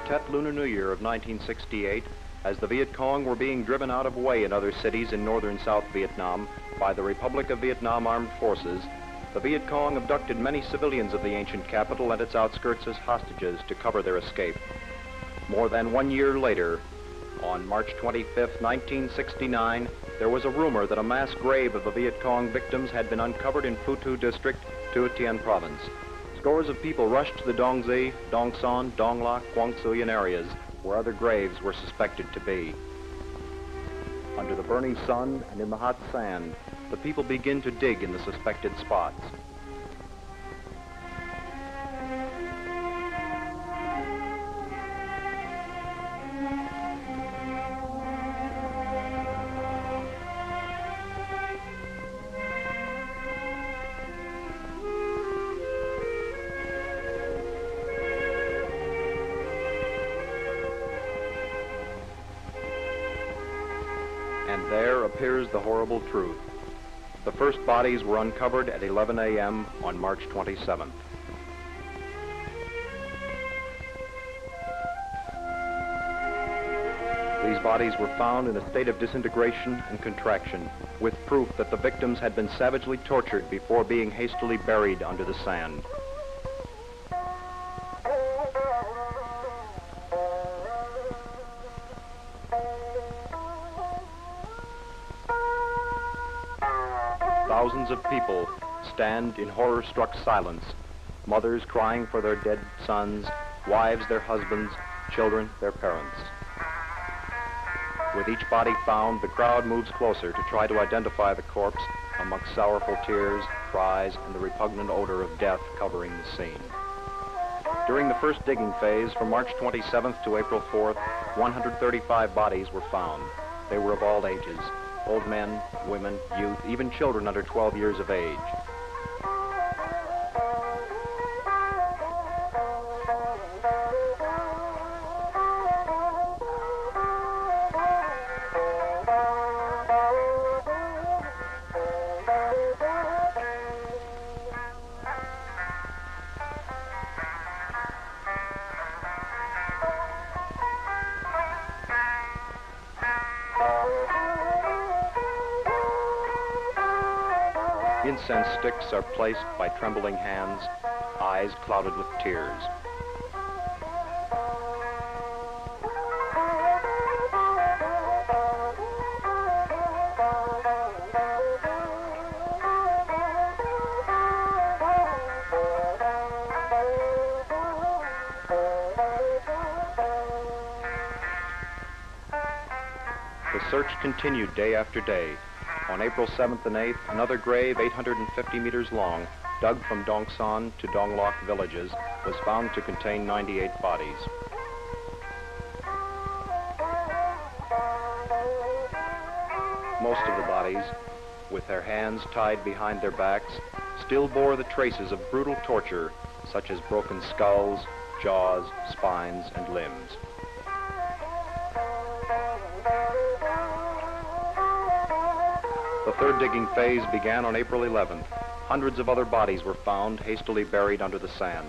Tet Lunar New Year of 1968, as the Viet Cong were being driven out of Hue and other cities in northern South Vietnam by the Republic of Vietnam Armed Forces, the Viet Cong abducted many civilians of the ancient capital and its outskirts as hostages to cover their escape. More than 1 year later, on March 25, 1969, there was a rumor that a mass grave of the Viet Cong victims had been uncovered in Phu Thu District, Thu Tien Province. Scores of people rushed to the Dong Di, Dong Son, Dong Lac, Quang Xuyen areas where other graves were suspected to be. Under the burning sun and in the hot sand, the people begin to dig in the suspected spots. And there appears the horrible truth. The first bodies were uncovered at 11 a.m. on March 27th. These bodies were found in a state of disintegration and contraction, with proof that the victims had been savagely tortured before being hastily buried under the sand. Thousands of people stand in horror-struck silence, mothers crying for their dead sons, wives their husbands, children their parents. With each body found, the crowd moves closer to try to identify the corpse amongst sorrowful tears, cries, and the repugnant odor of death covering the scene. During the first digging phase, from March 27th to April 4th, 135 bodies were found. They were of all ages. Old men, women, youth, even children under 12 years of age. Incense sticks are placed by trembling hands, eyes clouded with tears. The search continued day after day. On April 7th and 8th, another grave 850 meters long, dug from Dong Son to Dong Lac villages, was found to contain 98 bodies. Most of the bodies, with their hands tied behind their backs, still bore the traces of brutal torture, such as broken skulls, jaws, spines, and limbs. The third digging phase began on April 11th. Hundreds of other bodies were found, hastily buried under the sand.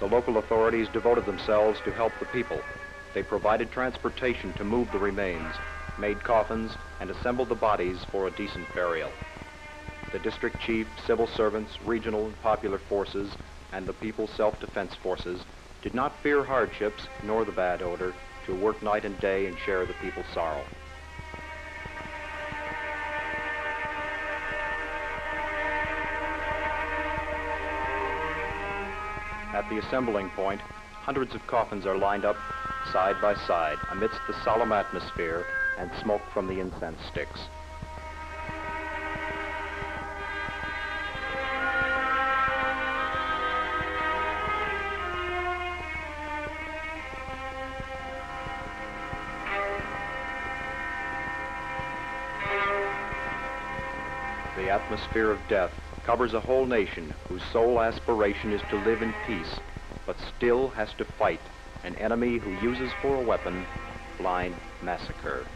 The local authorities devoted themselves to help the people. They provided transportation to move the remains, made coffins, and assembled the bodies for a decent burial. The district chief, civil servants, regional and popular forces, and the People's Self-Defense Forces did not fear hardships nor the bad odor, to work night and day and share the people's sorrow. At the assembling point, hundreds of coffins are lined up side by side amidst the solemn atmosphere and smoke from the incense sticks. The atmosphere of death covers a whole nation whose sole aspiration is to live in peace, but still has to fight an enemy who uses for a weapon blind massacre.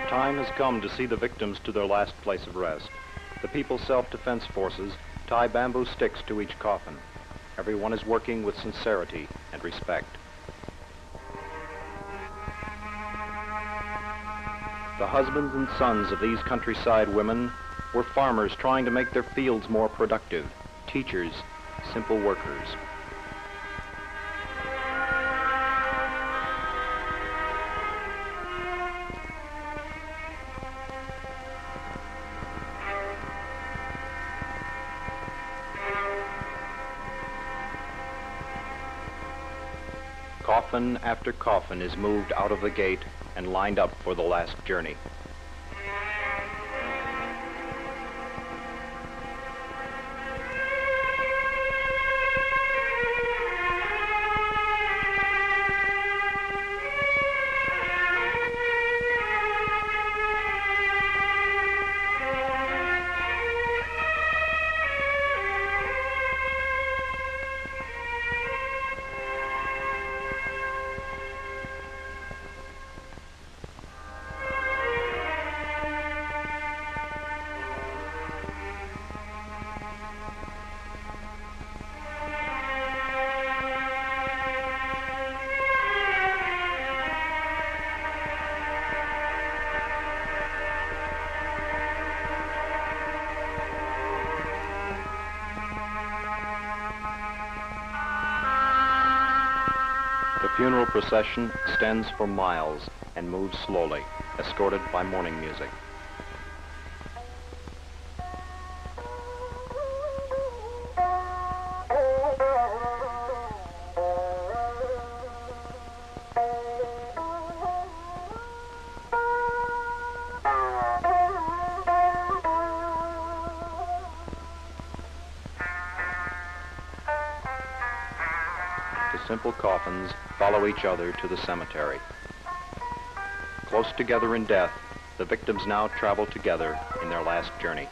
Time has come to see the victims to their last place of rest. The People's Self-Defense Forces tie bamboo sticks to each coffin. Everyone is working with sincerity and respect. The husbands and sons of these countryside women were farmers trying to make their fields more productive, teachers, simple workers. Coffin after coffin is moved out of the gate and lined up for the last journey. The funeral procession extends for miles and moves slowly, escorted by mourning music. The simple coffins follow each other to the cemetery. Close together in death, the victims now travel together in their last journey.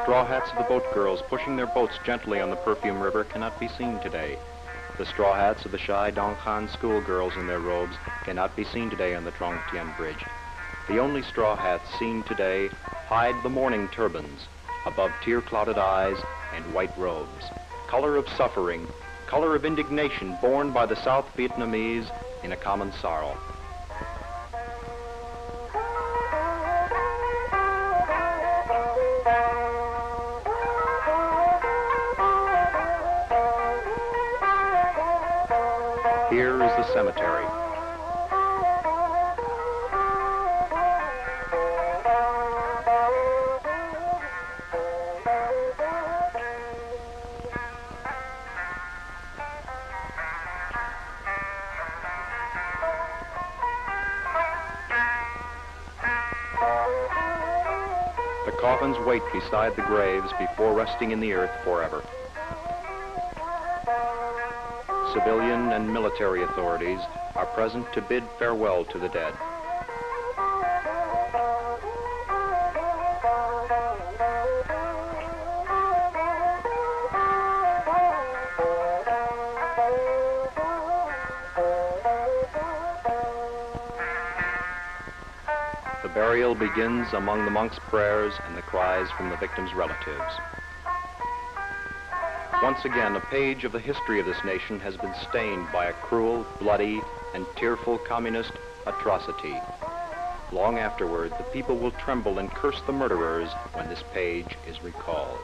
Straw hats of the boat girls pushing their boats gently on the Perfume River cannot be seen today. The straw hats of the shy Donghan schoolgirls in their robes cannot be seen today on the Trong Tien Bridge. The only straw hats seen today hide the mourning turbans above tear-clouded eyes and white robes. Color of suffering, color of indignation borne by the South Vietnamese in a common sorrow. Here is the cemetery. The coffins wait beside the graves before resting in the earth forever. Civilian and military authorities are present to bid farewell to the dead. The burial begins among the monks' prayers and the cries from the victims' relatives. Once again, a page of the history of this nation has been stained by a cruel, bloody, and tearful communist atrocity. Long afterward, the people will tremble and curse the murderers when this page is recalled.